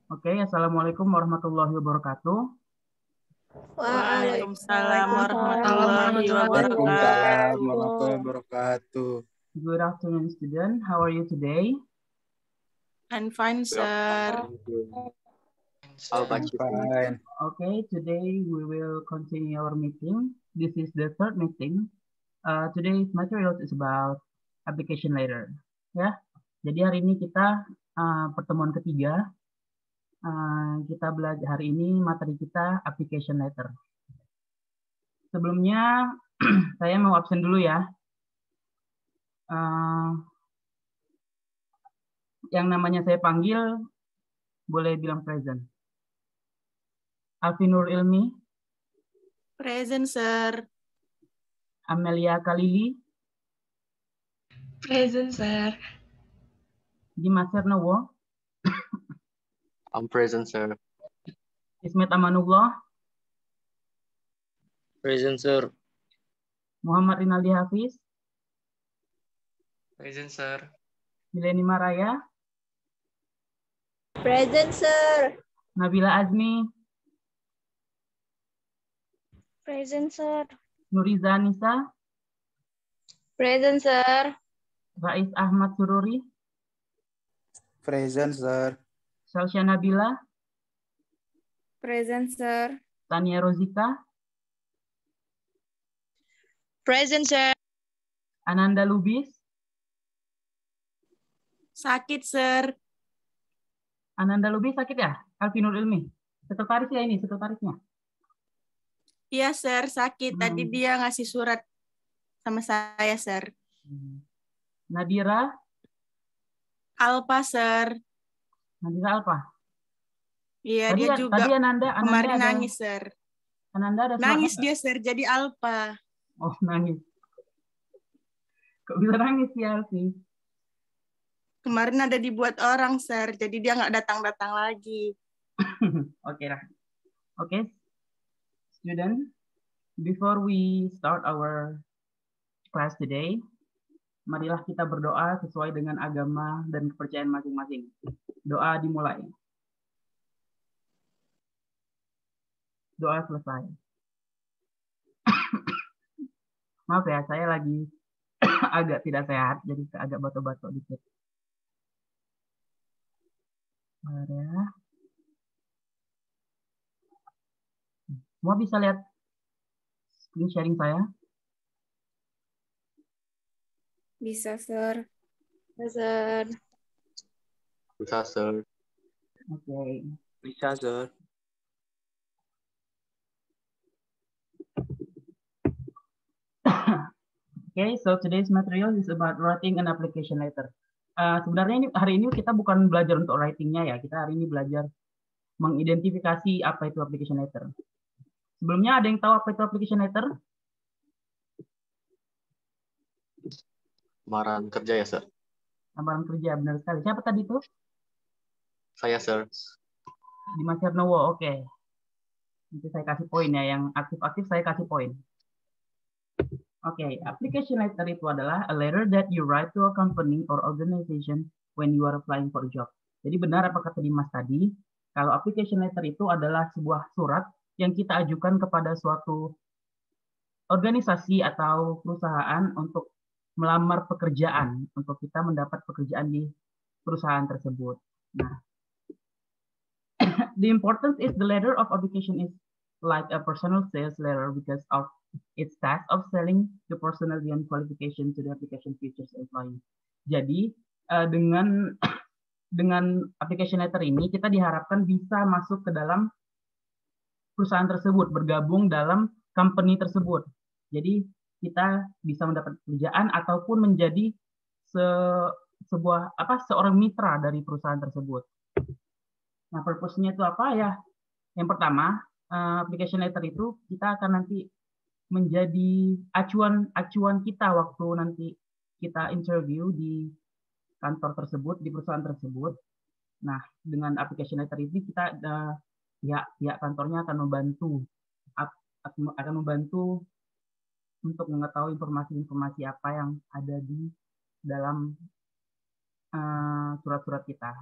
Oke, Assalamualaikum warahmatullahi wabarakatuh. Waalaikumsalam warahmatullahi Waalaikumsalam wabarakatuh. warahmatullahi wabarakatuh. Good afternoon, student. How are you today? I'm fine, sir. Fine. Okay, today we will continue our meeting. This is the third meeting. Today's materials is about application letter. Ya, jadi hari ini kita pertemuan ketiga. Kita belajar hari ini materi kita application letter. Sebelumnya saya mau absen dulu ya. Yang namanya saya panggil boleh bilang present. Alfinur Ilmi. Present, sir. Amelia Kalili. Present, sir. Dimas Hernowo. I'm present, sir. Ismet Amanullah. Present, sir. Muhammad Rinaldi Hafiz. Present, sir. Mileni Maraya. Present, sir. Nabila Azmi. Present, sir. Nuriza Nisa. Present, sir. Rais Ahmad Sururi. Present, sir. Salsya Nabila. Present, sir. Tania Rozika. Present, sir. Ananda Lubis. Sakit, sir. Ananda Lubis sakit ya? Alfinur Ilmi. Sekretaris ya ini, sekretarisnya. Iya, sir, sakit. Tadi dia ngasih surat sama saya, sir. Nadira. Alpa, sir. Nadira Alpa. Iya, dia juga tadi Ananda kemarin ada, nangis, sir. Ananda ada nangis surat dia, sir. Jadi Alpa. Oh, nangis. Kok bisa nangis ya, Alfi? Kemarin ada dibuat orang, sir. Jadi dia nggak datang-datang lagi. Oke lah. Oke, student, before we start our class today, marilah kita berdoa sesuai dengan agama dan kepercayaan masing-masing. Doa dimulai. Doa selesai. Maaf ya, saya lagi agak tidak sehat, jadi agak batuk-batuk dikit. Ya. Semua bisa lihat screen sharing saya? Bisa, sir. Bisa, sir. Bisa, sir. Oke. Bisa, sir. Okay, so today's material is about writing an application letter. Sebenarnya hari ini kita bukan belajar untuk writingnya ya, kita hari ini belajar mengidentifikasi apa itu application letter. Sebelumnya ada yang tahu apa itu application letter? Lamaran kerja ya, sir? Lamaran kerja, benar sekali. Siapa tadi itu? Saya, sir. Dimas Hernowo, oke. Nanti saya kasih poin ya, yang aktif-aktif saya kasih poin. Oke, application letter itu adalah a letter that you write to a company or organization when you are applying for a job. Jadi benar apa kata Dimas tadi, kalau application letter itu adalah sebuah surat yang kita ajukan kepada suatu organisasi atau perusahaan untuk melamar pekerjaan, untuk kita mendapat pekerjaan di perusahaan tersebut. Nah, the importance is the letter of application is like a personal sales letter because of its task of selling the personality and qualification to the application features employee. Jadi dengan application letter ini kita diharapkan bisa masuk ke dalam perusahaan tersebut, bergabung dalam company tersebut. Jadi kita bisa mendapat pekerjaan ataupun menjadi seorang mitra dari perusahaan tersebut. Nah, purpose-nya itu apa ya? Yang pertama, application letter itu kita akan nanti menjadi acuan kita waktu nanti kita interview di kantor tersebut, di perusahaan tersebut. Nah, dengan application letter ini kita pihak kantornya akan membantu untuk mengetahui informasi-informasi apa yang ada di dalam surat-surat kita.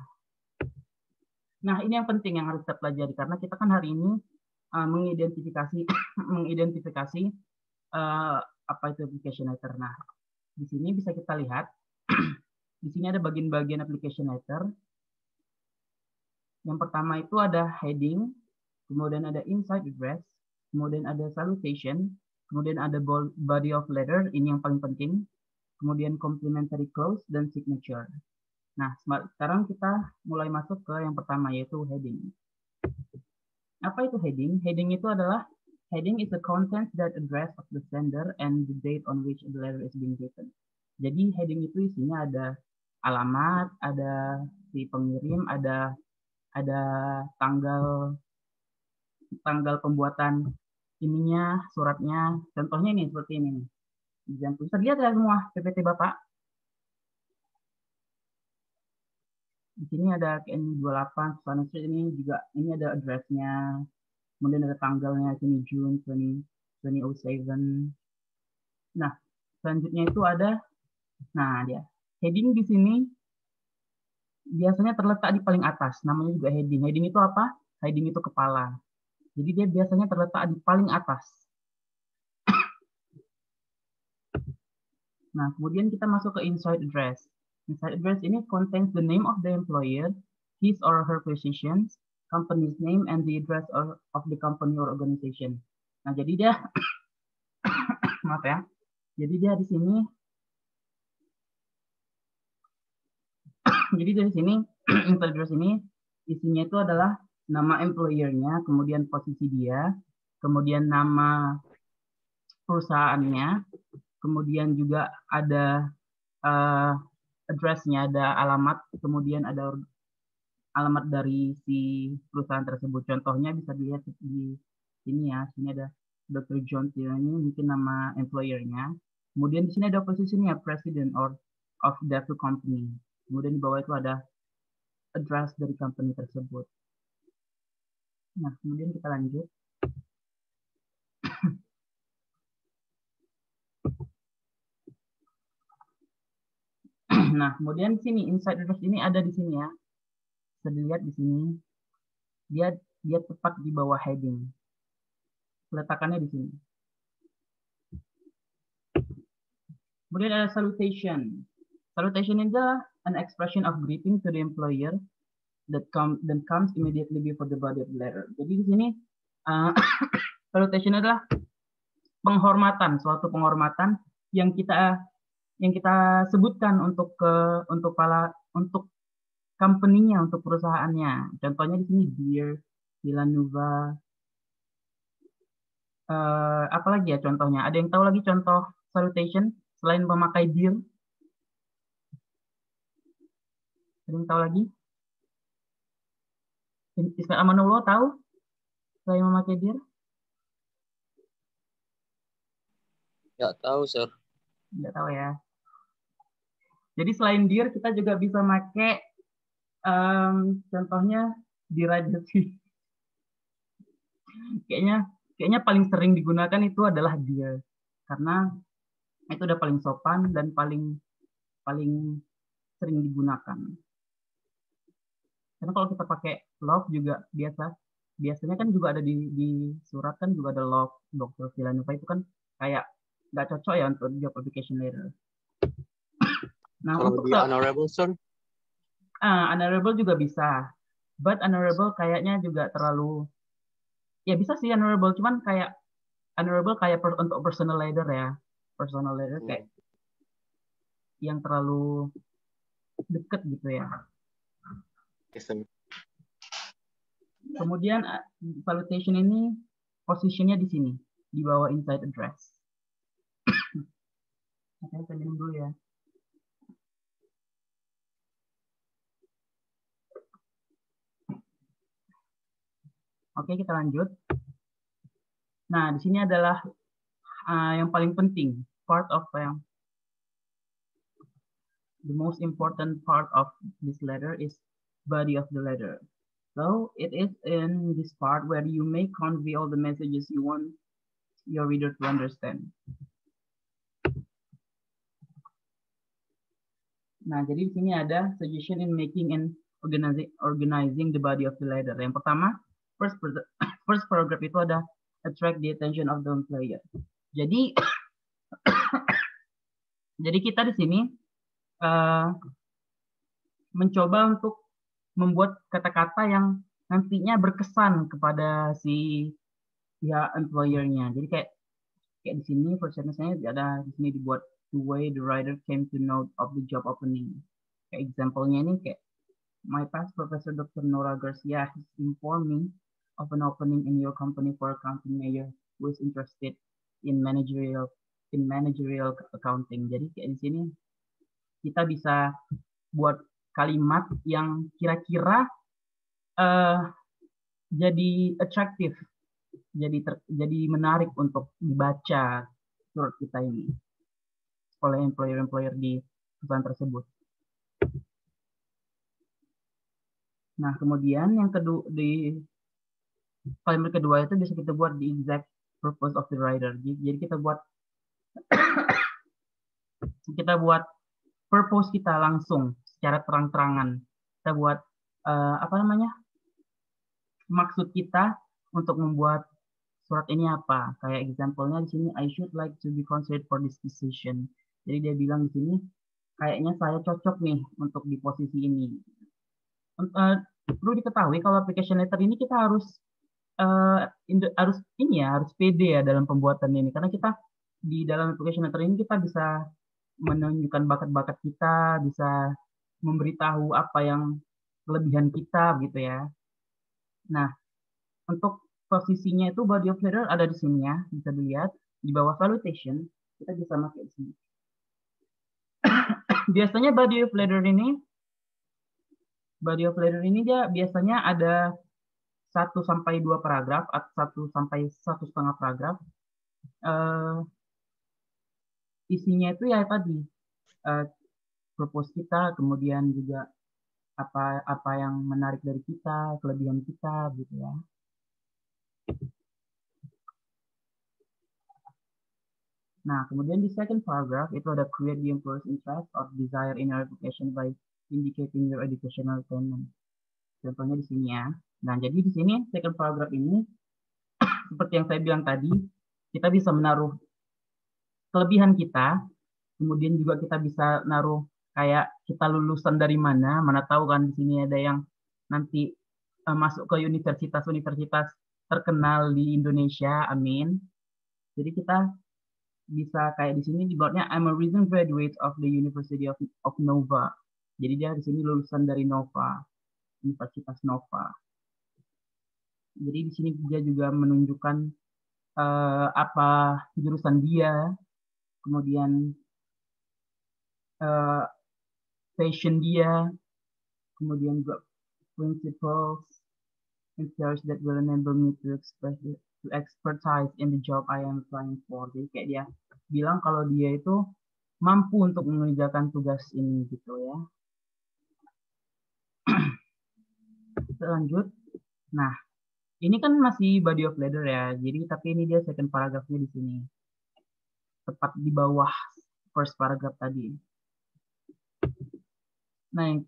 Nah, ini yang penting yang harus kita pelajari karena kita kan hari ini mengidentifikasi apa itu application letter. Nah, di sini bisa kita lihat di sini ada bagian-bagian application letter. Yang pertama itu ada heading, kemudian ada inside address, kemudian ada salutation, kemudian ada body of letter, ini yang paling penting, kemudian complementary clause dan signature. Nah, sekarang kita mulai masuk ke yang pertama yaitu heading. Apa itu heading? Heading itu adalah heading is the content that address of the sender and the date on which the letter is being written. Jadi heading itu isinya ada alamat, ada si pengirim, ada tanggal pembuatan ininya, suratnya. Contohnya ini seperti ini. Bisa lihat ya semua PPT Bapak. Di sini ada KN 28, Susana Street ini juga, ini ada address-nya. Kemudian ada tanggalnya, sini June 2007. Nah, selanjutnya itu ada, nah dia, heading di sini biasanya terletak di paling atas, namanya juga heading. Heading itu apa? Heading itu kepala. Jadi dia biasanya terletak di paling atas. Nah, kemudian kita masuk ke inside address. Inside address ini contains the name of the employer, his or her positions, company's name, and the address of the company or organization. Nah, jadi dia, maaf ya, jadi dia di sini, jadi dari sini, inside address ini, isinya itu adalah nama employer-nya, kemudian posisi dia, kemudian nama perusahaannya, kemudian juga ada address-nya, ada alamat, kemudian ada alamat dari si perusahaan tersebut. Contohnya bisa dilihat di sini ya. Sini ada Dr. John, ini mungkin nama employer-nya. Kemudian di sini ada posisinya president or of that company. Kemudian di bawah itu ada address dari company tersebut. Nah, kemudian kita lanjut. Nah, kemudian sini inside address ini ada di sini ya. Bisa dilihat di sini. Dia tepat di bawah heading. Peletakannya di sini. Kemudian ada salutation. Salutation itu adalah an expression of greeting to the employer that comes immediately before the body of the letter. Jadi di sini salutation adalah penghormatan, suatu penghormatan yang kita sebutkan untuk company-nya, untuk perusahaannya. Contohnya di sini Dear Villanova. Apalagi ya contohnya? Ada yang tahu lagi contoh salutation selain memakai Dear? Ada yang tahu lagi? Ismail Amanullah tahu selain memakai Dear? Nggak tahu, Sir. Nggak tahu ya. Jadi selain Dear kita juga bisa pakai contohnya Dear aja sih. Kayaknya paling sering digunakan itu adalah Dear karena itu udah paling sopan dan paling sering digunakan. Karena kalau kita pakai love juga biasanya kan juga ada di surat kan juga ada love Dr. Villanova, itu kan kayak nggak cocok ya untuk job application letter. Nah, Kalau untuk di honorable, Sir? Honorable juga bisa. But honorable kayaknya juga terlalu, ya bisa sih honorable, cuman kayak honorable kayak untuk personal letter ya. Personal letter kayak yang terlalu deket gitu ya. Yes, Sir. Kemudian salutation ini posisinya di sini, di bawah inside address. Oke, saya minum dulu ya. Oke, kita lanjut. Nah, di sini adalah yang paling penting, part of the most important part of this letter is body of the letter. So it is in this part where you may convey all the messages you want your reader to understand. Nah, jadi di sini ada suggestion in making an organizing the body of the letter. Yang pertama, first paragraph itu ada attract the attention of the employer. Jadi jadi kita di sini mencoba untuk membuat kata-kata yang nantinya berkesan kepada si pihak employer-nya. Jadi kayak di sini first sentence-nya ada di sini dibuat the way the writer came to know of the job opening. Kayak example-nya ini kayak my past professor Dr. Nora Garcia has informed me of an opening in your company for accounting major who is interested in managerial accounting. Jadi kayak di sini kita bisa buat kalimat yang kira-kira jadi atraktif, jadi menarik untuk dibaca surat kita ini oleh employer di perusahaan tersebut. Nah, kemudian yang kedua di kalimat kedua itu bisa kita buat the exact purpose of the writer. Jadi kita buat purpose kita langsung secara terang-terangan. Kita buat maksud kita untuk membuat surat ini apa? Kayak example-nya di sini, I should like to be considered for this position. Jadi dia bilang di sini, kayaknya saya cocok nih untuk di posisi ini. Perlu diketahui kalau application letter ini kita harus pede ya dalam pembuatan ini, karena kita di dalam application letter ini kita bisa menunjukkan bakat-bakat kita, bisa memberitahu apa yang kelebihan kita gitu ya. Nah, untuk posisinya itu body of letter ada di sini ya, bisa dilihat di bawah salutation kita bisa pakai di sini. Biasanya body of letter ini dia biasanya ada 1 sampai 2 paragraf atau 1 sampai 1,5 paragraf. Isinya itu ya tadi purpose kita, kemudian juga apa yang menarik dari kita, kelebihan kita gitu ya. Nah, kemudian di second paragraph itu ada create the employer's interest or desire in your application by indicating your educational attainment. Contohnya di sini ya. Nah, jadi di sini second paragraph ini seperti yang saya bilang tadi, kita bisa menaruh kelebihan kita, kemudian juga kita bisa naruh kayak kita lulusan dari mana tahu kan di sini ada yang nanti masuk ke universitas terkenal di Indonesia, amin. Jadi kita bisa kayak di sini dibuatnya I'm a recent graduate of the University of Nova. Jadi dia di sini lulusan dari Nova, Universitas Nova. Jadi di sini dia juga menunjukkan apa jurusan dia, kemudian passion dia, kemudian juga principles and skills that will enable me to expertise in the job I am applying for. Jadi kayak dia bilang kalau dia itu mampu untuk mengerjakan tugas ini gitu ya. Lanjut. Nah, ini kan masih body of letter ya. Jadi tapi ini dia second paragrafnya di sini. Tepat di bawah first paragraph tadi. Nah, yang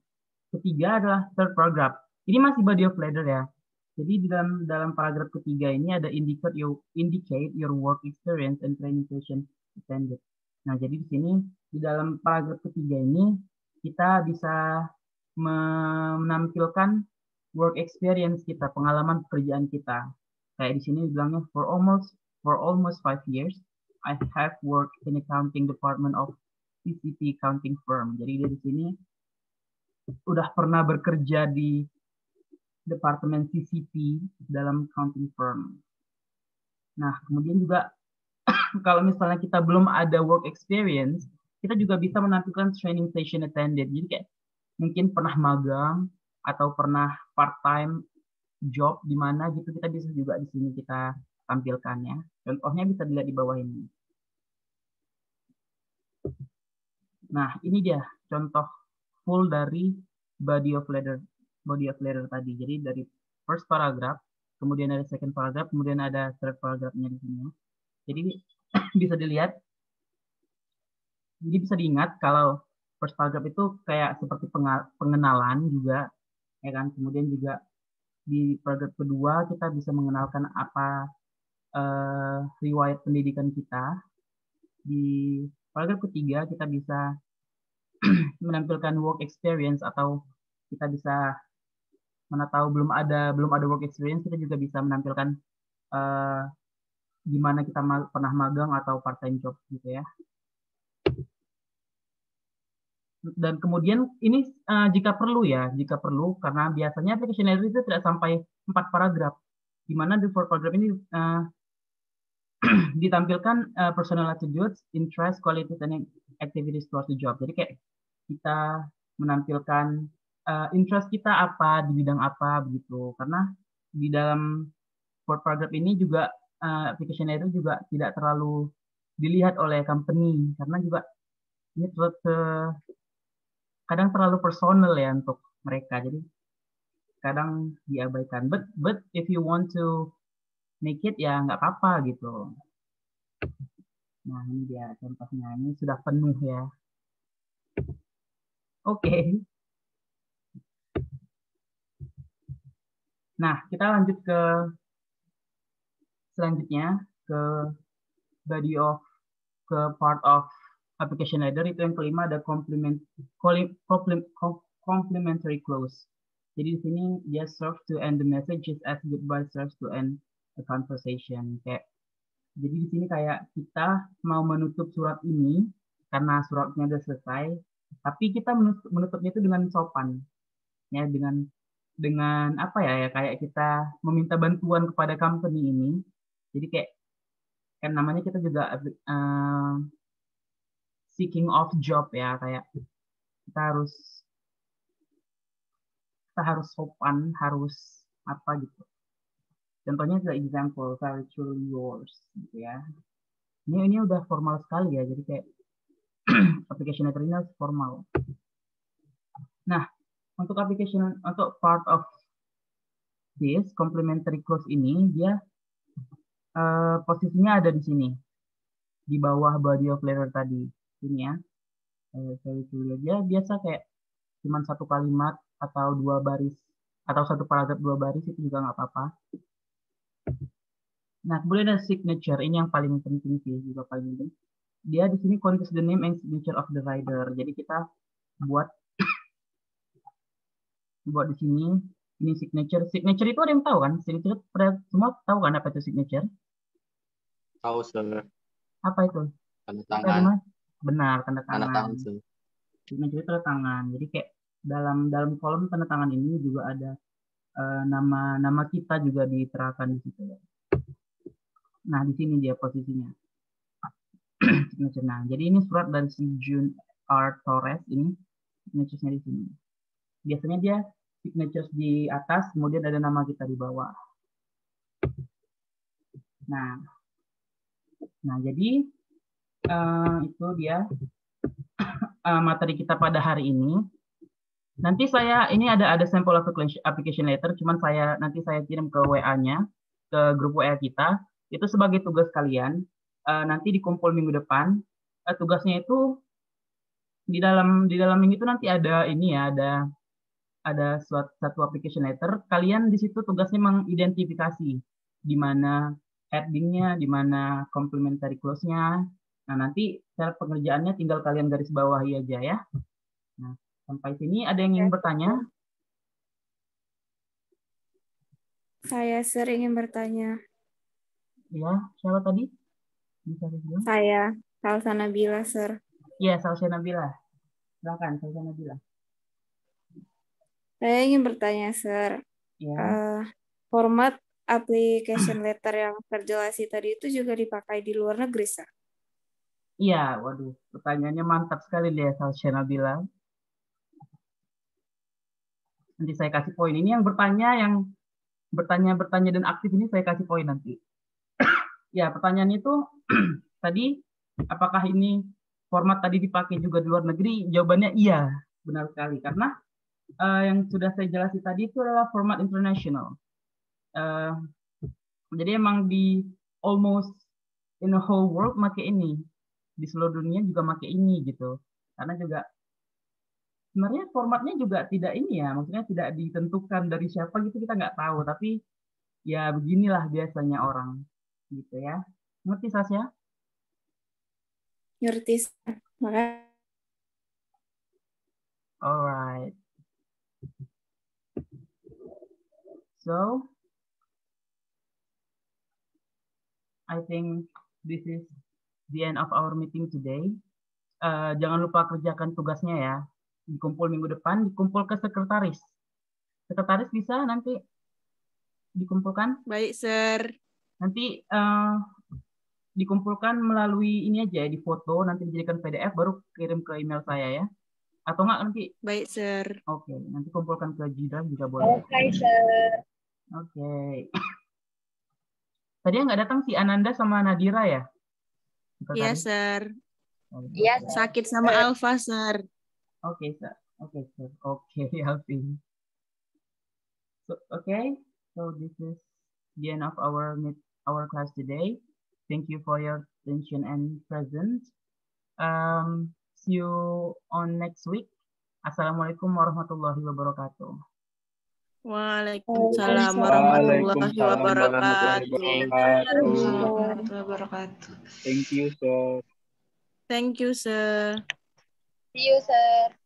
ketiga adalah third paragraph. Ini masih body of letter ya. Jadi di dalam paragraf ketiga ini ada indicate your work experience and training session attended. Nah, jadi di sini di dalam paragraf ketiga ini kita bisa menampilkan work experience kita, pengalaman pekerjaan kita. Kayak di sini bilangnya for almost 5 years I have worked in accounting department of CCP accounting firm. Jadi dia di sini udah pernah bekerja di departemen CCP dalam accounting firm. Nah, kemudian juga kalau misalnya kita belum ada work experience, kita juga bisa menampilkan training session attended. Jadi kayak mungkin pernah magang atau pernah part-time job di mana gitu, kita bisa juga di sini kita tampilkannya. Contohnya bisa dilihat di bawah ini. Nah, ini dia contoh full dari body of letter tadi. Jadi dari first paragraph, kemudian ada second paragraph, kemudian ada third paragraphnya di sini. Jadi bisa dilihat, jadi bisa diingat kalau first paragraph itu kayak seperti pengenalan juga, ya kan? Kemudian juga di paragraf kedua kita bisa mengenalkan apa riwayat pendidikan kita. Di paragraf ketiga kita bisa menampilkan work experience, atau kita bisa, mana tahu belum ada work experience, kita juga bisa menampilkan gimana kita pernah magang atau part time job gitu ya. Dan kemudian ini jika perlu karena biasanya application letter itu tidak sampai 4 paragraf, di mana di 4 paragraf ini ditampilkan personal attributes, interest, qualities, and activities towards the job. Jadi kayak kita menampilkan interest kita apa, di bidang apa begitu. Karena di dalam 4 paragraf ini juga application letter juga tidak terlalu dilihat oleh company, karena juga ini kadang terlalu personal ya untuk mereka, jadi kadang diabaikan. But if you want to make it, ya nggak apa-apa gitu. Nah ini dia contohnya, ini sudah penuh ya. Oke. Nah kita lanjut ke selanjutnya, ke part of application header. Itu yang kelima, ada complementary clause. Jadi di sini dia serve to end the message just as goodbye serves to end the conversation. Jadi di sini kayak kita mau menutup surat ini karena suratnya udah selesai, tapi kita menutupnya itu dengan sopan, ya, dengan apa ya, kayak kita meminta bantuan kepada company ini. Jadi kayak kan namanya kita juga seeking of job ya, kayak kita harus sopan, harus apa gitu. Contohnya kayak example, very truly yours gitu ya. Ini udah formal sekali ya, jadi kayak application letter ini harus formal. Nah, untuk part of this complementary clause ini, dia posisinya ada di sini, di bawah body of letter tadi, ini ya. Dia biasa kayak cuman 1 kalimat atau 2 baris, atau 1 paragraf 2 baris, itu juga nggak apa-apa. Nah, kemudian ada signature, ini yang paling penting sih, juga paling penting. Dia di sini contains the name and signature of the writer. Jadi kita buat di sini, ini signature. Signature itu ada yang tahu kan? Signature semua tahu kan apa itu signature? Tahu, Sir. Apa itu? Tanda tangan. Benar, tanda tangan. Tanda tangan, Sir. Signature itu tanda tangan. Jadi kayak dalam kolom tanda tangan ini juga ada nama kita juga diterapkan di situ ya. Nah, di sini dia posisinya. Nah, jadi ini surat dari si June R. Torres, ini signature-nya di sini. Biasanya dia signature di atas, kemudian ada nama kita di bawah. Nah jadi itu dia materi kita pada hari ini. Nanti ini ada sampel application letter, cuman nanti saya kirim ke WA-nya, ke grup WA kita. Itu sebagai tugas kalian. Nanti dikumpul minggu depan. Tugasnya itu di dalam minggu itu nanti ada ini ya, ada satu application letter. Kalian di situ tugasnya mengidentifikasi di mana heading-nya, di mana complementary clause-nya. Nah, nanti cara pengerjaannya tinggal kalian garis bawahi aja ya. Nah, sampai sini ada yang ingin bertanya? Saya sering ingin bertanya. Ya, siapa tadi? Saya, Salsa Nabila, Sir. Iya, Salsa Nabila. Silakan, Salsa Nabila. Saya ingin bertanya, Sir. Ya. Format application letter yang terjelasi tadi itu juga dipakai di luar negeri, Sir? Iya, waduh, pertanyaannya mantap sekali dia, Salsa Nabila. Nanti saya kasih poin. Ini yang bertanya dan aktif ini saya kasih poin nanti. Ya, pertanyaan itu tadi, apakah ini format tadi dipakai juga di luar negeri? Jawabannya iya, benar sekali. Karena yang sudah saya jelaskan tadi itu adalah format international. Jadi emang di almost in the whole world pakai ini. Di seluruh dunia juga pakai ini gitu. Karena juga sebenarnya formatnya juga tidak ini ya, maksudnya tidak ditentukan dari siapa gitu, kita nggak tahu, tapi ya beginilah biasanya orang gitu ya. Ngerti Sasya? Ngerti. Makanya Alright. So I think this is the end of our meeting today. Jangan lupa kerjakan tugasnya ya. Dikumpul minggu depan, dikumpul ke sekretaris. Sekretaris bisa nanti dikumpulkan? Baik, Sir. Nanti dikumpulkan melalui ini aja ya, di foto, nanti dijadikan PDF, baru kirim ke email saya ya. Atau enggak nanti? Baik, Sir. Oke, nanti kumpulkan ke Jidra juga boleh. Oke, Sir. Oke. Tadi yang nggak datang si Ananda sama Nadira ya? Iya, Sir. Iya, Sir. Sakit sama Alfa, Sir. Oke, Sir. Oke, Sir. Oke, Alvin. So, so this is the end of our class today. Thank you for your attention and presence. See you on next week. Assalamualaikum warahmatullahi wabarakatuh. Waalaikumsalam warahmatullahi wabarakatuh. Thank you, sir. Thank you, Sir. See you, Sir.